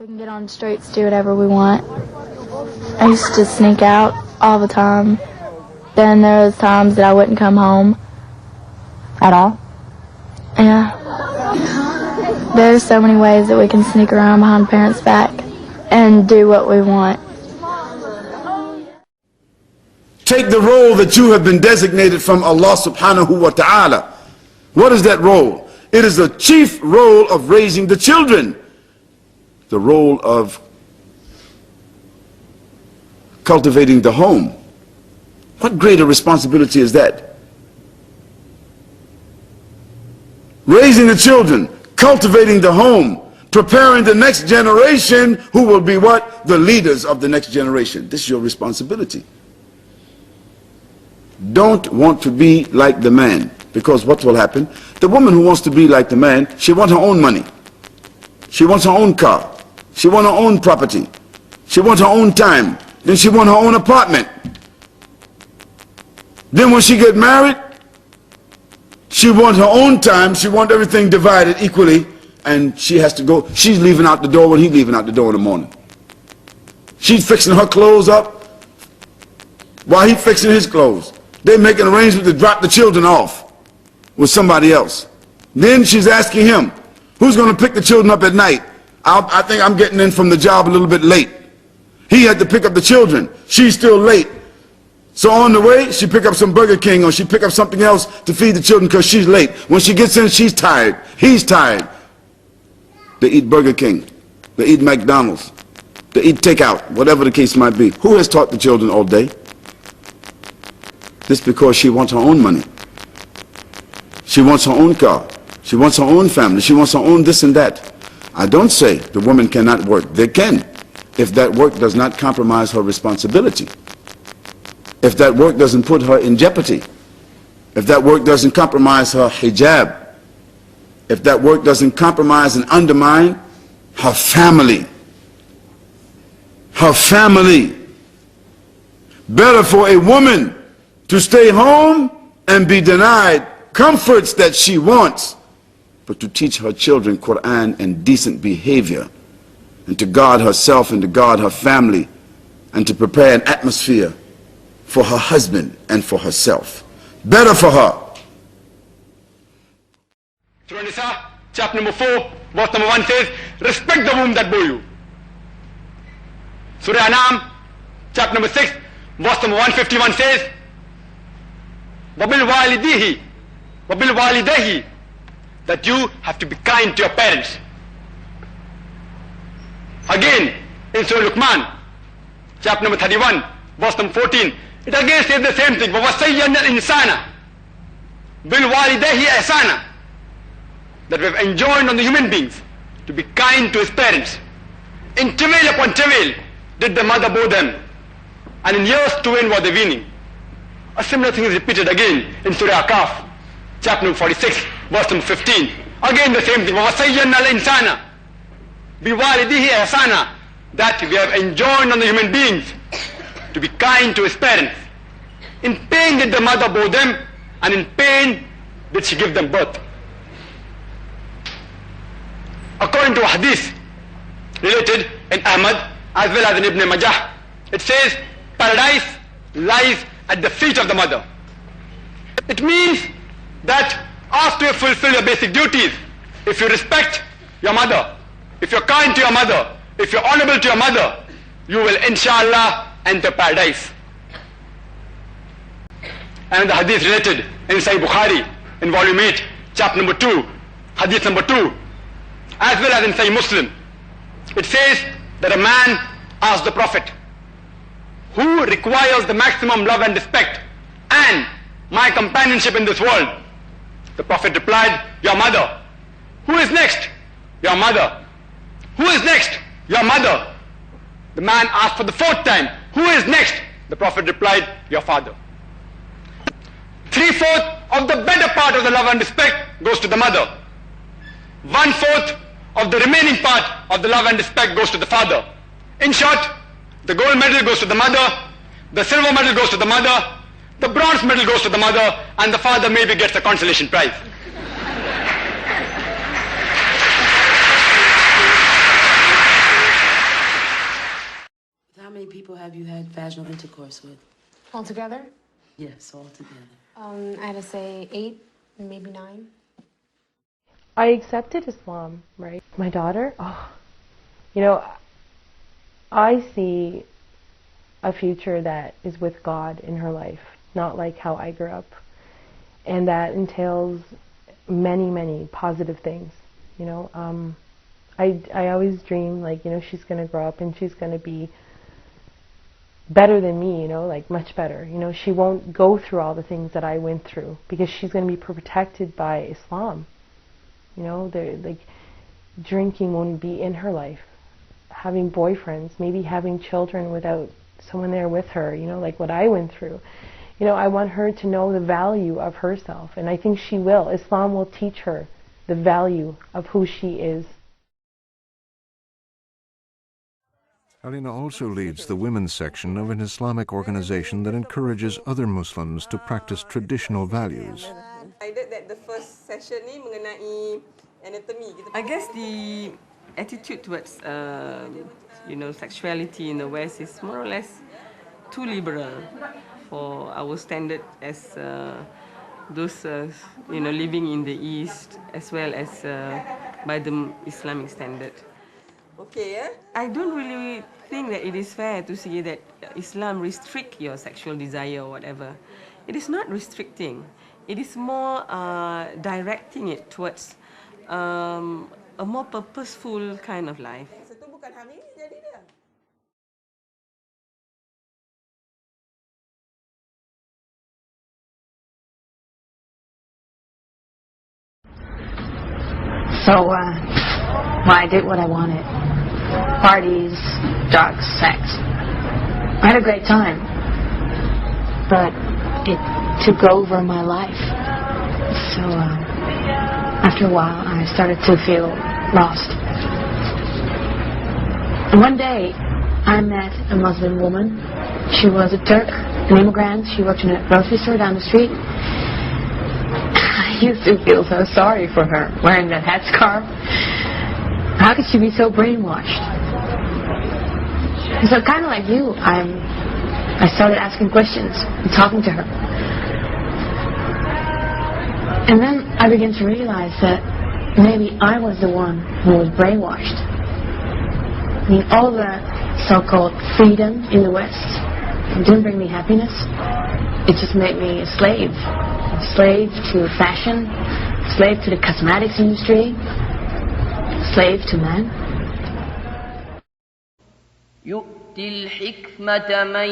We can get on the streets, do whatever we want. I used to sneak out all the time. Then there was times that I wouldn't come home. At all? Yeah. There's so many ways that we can sneak around behind parents' back and do what we want. Take the role that you have been designated from Allah subhanahu wa ta'ala. What is that role? It is the chief role of raising the children. The role of cultivating the home. What greater responsibility is that? Raising the children, cultivating the home, preparing the next generation who will be what? The leaders of the next generation. This is your responsibility. Don't want to be like the man, because what will happen? The woman who wants to be like the man, she wants her own money. She wants her own car. She wants her own property. She wants her own time. Then she wants her own apartment. Then when she gets married, she wants her own time. She wants everything divided equally. And she has to go. She's leaving out the door when he's leaving out the door in the morning. She's fixing her clothes up while he's fixing his clothes. They're making arrangements to drop the children off with somebody else. Then she's asking him, who's going to pick the children up at night? I think I'm getting in from the job a little bit late. He had to pick up the children. She's still late. So on the way, she pick up some Burger King or she pick up something else to feed the children because she's late. When she gets in, she's tired. He's tired. They eat Burger King. They eat McDonald's. They eat takeout, whatever the case might be. Who has taught the children all day? This because she wants her own money. She wants her own car. She wants her own family. She wants her own this and that. I don't say the woman cannot work. They can, if that work does not compromise her responsibility. If that work doesn't put her in jeopardy. If that work doesn't compromise her hijab. If that work doesn't compromise and undermine her family. Her family. Better for a woman to stay home and be denied comforts that she wants, but to teach her children Quran and decent behavior, and to guard herself and to guard her family, and to prepare an atmosphere for her husband and for herself. Better for her. Surah Nisa, chapter number 4, verse number 1 says, respect the womb that bore you. Surah Anam, chapter number 6, verse number 151 says, وَبِالْوَالِدِهِ وَبِالْوَالِدَيْهِ, that you have to be kind to your parents. Again, in Surah Luqman, chapter number 31, verse number 14, it again says the same thing. وَوَصَيَّنَا الْإِنسَانَ بِالْوَالِدَيْهِ إِحْسَانًا, that we have enjoined on the human beings to be kind to his parents. In travail upon travail did the mother bore them, and in years to end were they weaning. A similar thing is repeated again in Surah Kaf, chapter number 46, verse number 15. Again the same thing. وَوَصَيَّنَا الْإِنسَانَ بِوَالِدِهِ إِحْسَانًا, that we have enjoined on the human beings to be kind to his parents. In pain did the mother bore them, and in pain did she give them birth. According to a hadith related in Ahmad as well as in Ibn Majah, it says paradise lies at the feet of the mother. It means that after you fulfill your basic duties, if you respect your mother, if you're kind to your mother, if you're honorable to your mother, you will inshallah enter paradise. And the hadith related in Sahih Bukhari in volume 8, chapter number 2, hadith number 2, as well as in Sahih Muslim, it says that a man asked the Prophet, who requires the maximum love and respect and my companionship in this world? The Prophet replied, your mother. Who is next? Your mother. Who is next? Your mother. The man asked for the 4th time, who is next? The Prophet replied, your father. 3/4 of the better part of the love and respect goes to the mother. 1/4 of the remaining part of the love and respect goes to the father. In short, the gold medal goes to the mother, the silver medal goes to the mother, the bronze medal goes to the mother, and the father maybe gets a consolation prize. people have you had vaginal intercourse with? Altogether? Yes, all together. I had to say 8, maybe 9. I accepted Islam, right? My daughter, you know, I see a future that is with God in her life, not like how I grew up. And that entails many, many positive things, you know. I always dream, like, you know, she's going to grow up and she's going to be better than me, you know, like much better. You know, she won't go through all the things that I went through because she's going to be protected by Islam. You know, like drinking won't be in her life. Having boyfriends, maybe having children without someone there with her, you know, like what I went through. You know, I want her to know the value of herself, and I think she will. Islam will teach her the value of who she is. Alina also leads the women's section of an Islamic organization that encourages other Muslims to practice traditional values. I did that the first session ni mengenai anatomy. I guess the attitude towards, you know, sexuality in the West is more or less too liberal for our standard as those, you know, living in the East as well as by the Islamic standard. Okay, yeah? I don't really think that it is fair to say that Islam restricts your sexual desire or whatever. It is not restricting. It is more directing it towards a more purposeful kind of life. Itu bukan hari ni jadi dah. So, I did what I wanted. Parties, drugs, sex. I had a great time. But it took over my life. So, after a while, I started to feel lost. And one day, I met a Muslim woman. She was a Turk, an immigrant. She worked in a grocery store down the street. I used to feel so sorry for her, wearing that headscarf. How could she be so brainwashed? And so kind of like you, I started asking questions and talking to her. And then I began to realize that maybe I was the one who was brainwashed. I mean, all the so-called freedom in the West didn't bring me happiness. It just made me a slave. A slave to fashion, a slave to the cosmetics industry, a slave to man. يؤتي الحكمة من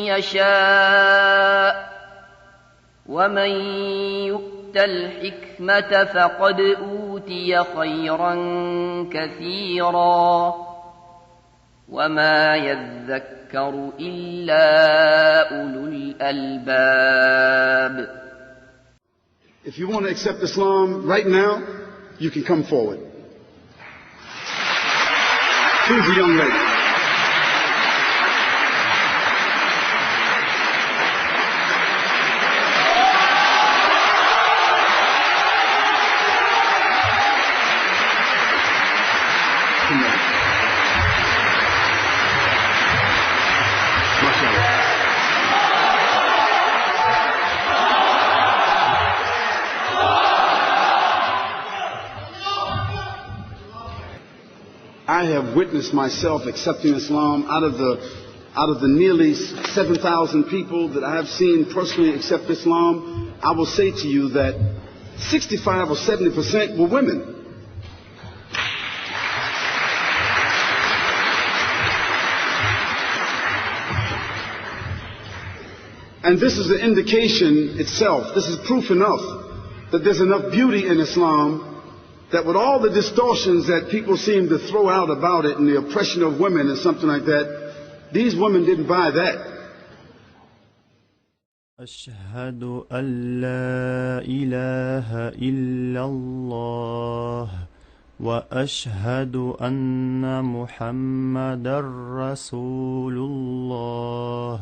يشاء ومن يؤت الحكمة فقد أوتي خيرا كثيرا وما يذكر إلا أولو الألباب. If you want to accept Islam right now, you can come forward. Choose a young lady. I have witnessed myself accepting Islam out of the nearly 7,000 people that I have seen personally accept Islam. I will say to you that 65 or 70% were women. And this is the indication itself, this is proof enough that there's enough beauty in Islam that with all the distortions that people seem to throw out about it and the oppression of women and something like that, these women didn't buy that. أشهد أن لا إله إلا الله وأشهد أن محمدا رسول الله